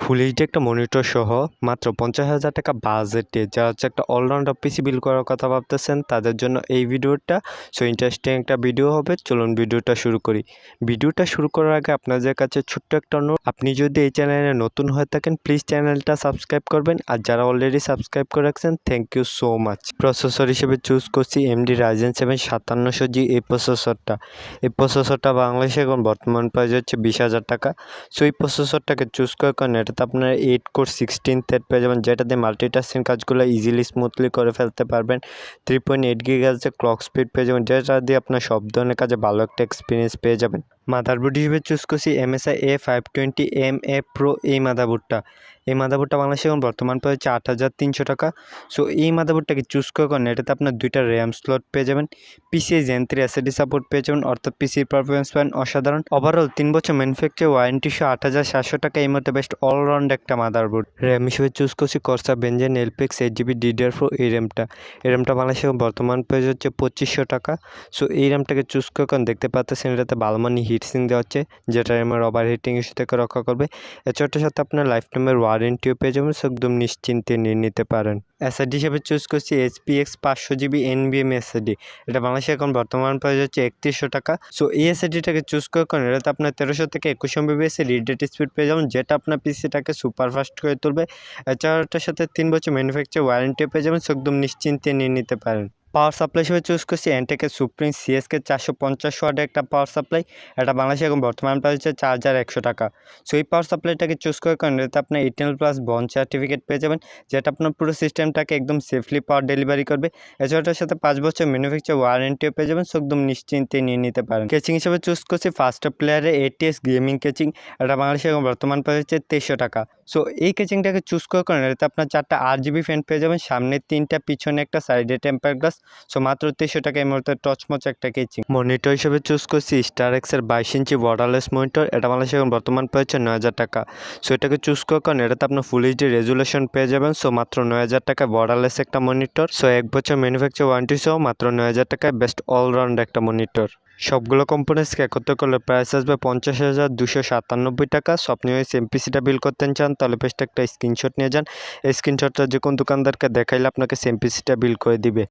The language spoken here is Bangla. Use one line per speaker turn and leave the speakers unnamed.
ফুল এইচডি একটা মনিটর সহ মাত্র 50,000 টাকা বাজেটে যারা হচ্ছে একটা অলরাউন্ডার পিসি বিল্ড করার কথা ভাবতেছেন তাদের জন্য এই ভিডিওটা ইন্টারেস্টিং একটা ভিডিও হবে। চলুন ভিডিওটা শুরু করি। ভিডিওটা শুরু করার আগে আপনাদের কাছে ছোট্ট একটা অনুরোধ, আপনি যদি এই চ্যানেলে নতুন হয়ে থাকেন প্লিজ চ্যানেলটা সাবস্ক্রাইব করবেন, আর যারা অলরেডি সাবস্ক্রাইব করে রাখছেন thank you so much. Processor হিসেবে চুজ করছি AMD Ryzen 7 5700G এই প্রসেসরটা বাংলাদেশে এখন বর্তমান প্রাইস হচ্ছে 20,000 টাকা। সো এই প্রসেসরটাকে চুজ করার কারণে এটাতে আপনারা 8 কোর 16 থ্রেড পেয়ে যাবেন, যেটাতে মাল্টিটাস্কিং কাজগুলো ইজিলি স্মুথলি করে ফেলতে পারবেন। 3.8 GHz ক্লক স্পিড পেয়ে যাবেন, যেটা দিয়ে আপনার সব ধরনের কাজে ভালো একটা এক্সপিরিয়েন্স পেয়ে যাবেন। মাদারবোর্ড হিসেবে চুজ করছি MSI A520MA Pro এই মাদারবোর্ডটা বাংলাদেশে এখন বর্তমান প্রাইস হচ্ছে 8,300 টাকা। সো এই মাদারবোর্ডটাকে চুজ করার কারণে এটাতে আপনার 2টা RAM স্লট পেয়ে যাবেন, PCIe Gen 3 SSD সাপোর্ট পেয়ে যাবেন, অর্থাৎ পিসির পারফরমেন্স পান অসাধারণ। ওভারঅল 3 বছর ম্যানুফ্যাকচার ওয়ারেন্টি সহ 8,700 টাকা এই মধ্যে বেস্ট অলরাউন্ড একটা মাদারবোর্ড। র্যাম হিসেবে চুজ করছি Corsair Vengeance LPX 8GB DDR4 এই র্যামটা বাংলাদেশে বাংলাদেশে প্রাইস হচ্ছে 2,500 টাকা। সো এই র্যামটাকে চুজ করার কারণে দেখতে পাচ্ছেন এটাতে ভালো মানের হিটসিং দেওয়া হচ্ছে, যেটা র্যামের ওভার হিটিং ইস্যু থেকে রক্ষা করবে। এছাড়ার সাথে আপনার লাইফ টাইমের ওয়ারেন্টিও পেয়ে যাবেন, সো একদম নিশ্চিন্তে নিয়ে নিতে পারেন। এসএসডি হিসেবে চুজ করছি HPX 500GB NVMe এসএসডি। এটা বাংলাদেশে এখন বর্তমান প্রাইস হচ্ছে 3,100 টাকা। সো এই এসএসডিটাকে চুজ করার কারণে এটাতে আপনার 1300 থেকে 21 MBps রিড রেট স্পিড পেয়ে যাবেন, যেটা আপনার পিসিটাকে সুপার ফাস্ট করে তুলবে। এছাড়াটার সাথে 3 বছর ম্যানুফ্যাকচার ওয়ারেন্টিও পেয়ে যাবেন, সো একদম নিশ্চিন্তে নিয়ে নিতে পারেন। পাওয়ার সাপ্লাই হিসেবে চুজ করছি এনটেকের সুপ্রিম CSK 450 ওয়াটের একটা পাওয়ার সাপ্লাই। এটা বাংলাদেশে এখন বর্তমান প্রাইস হচ্ছে 4,100 টাকা। সো এই পাওয়ার সাপ্লাইটাকে চুজ করার কারণে এটাতে আপনার 18+ বন্ড সার্টিফিকেট পেয়ে যাবেন, যেটা আপনার পুরো সিস্টেমটাকে একদম সেফলি পাওয়ার ডেলিভারি করবে। এছাড়াটার সাথে 5 বছর ম্যানুফ্যাকচার ওয়ারেন্টিও পেয়ে যাবেন, সো একদম নিশ্চিন্তে নিয়ে নিতে পারেন। কেচিং হিসেবে চুজ করছি ফাস্টার প্লেয়ারের ATX গেমিং কেচিং। এটা বাংলাদেশে এখন বর্তমান প্রাইস হচ্ছে 2300 টাকা। সো এই কেচিংটাকে চুজ করার কারণে এটাতে আপনার 4টা RGB ফ্যান পেয়ে যাবেন, সামনে 3টা, পিছনে একটা, সাইডে টেম্পার গ্লাস। সো মাত্র 300 টাকা এই মুহূর্তে টচমচ একটা কেচিং। মনিটর হিসেবে চুজ করছি StarX এর 22 ইঞ্চি বর্ডারলেস মনিটর। এটা বাংলাদেশে এখন বর্তমান প্রাইস হচ্ছে 9,000 টাকা। সো এটাকে চুজ করার কারণে এটাতে আপনার ফুল এইচডি রেজুলেশন পেয়ে যাবেন, সো মাত্র 9,000 টাকা বর্ডারলেস একটা মনিটর। সো 1 বছর ম্যানুফ্যাকচার ওয়ারেন্টি সহ মাত্র 9,000 টাকায় বেস্ট অলরাউন্ড একটা মনিটর। সবগুলো কম্পোনেন্টসকে একত্র করলে প্রাইস আসবে 50,297 টাকা। সো আপনি ওই সেম পিসিটা বিল করতে চান তাহলে বেস্ট একটা স্ক্রিনশট নিয়ে যান। এই স্ক্রিনশটটা যে কোন দোকানদারকে দেখাইলে আপনাকে সেম পিসিটা বিল করে দিবে।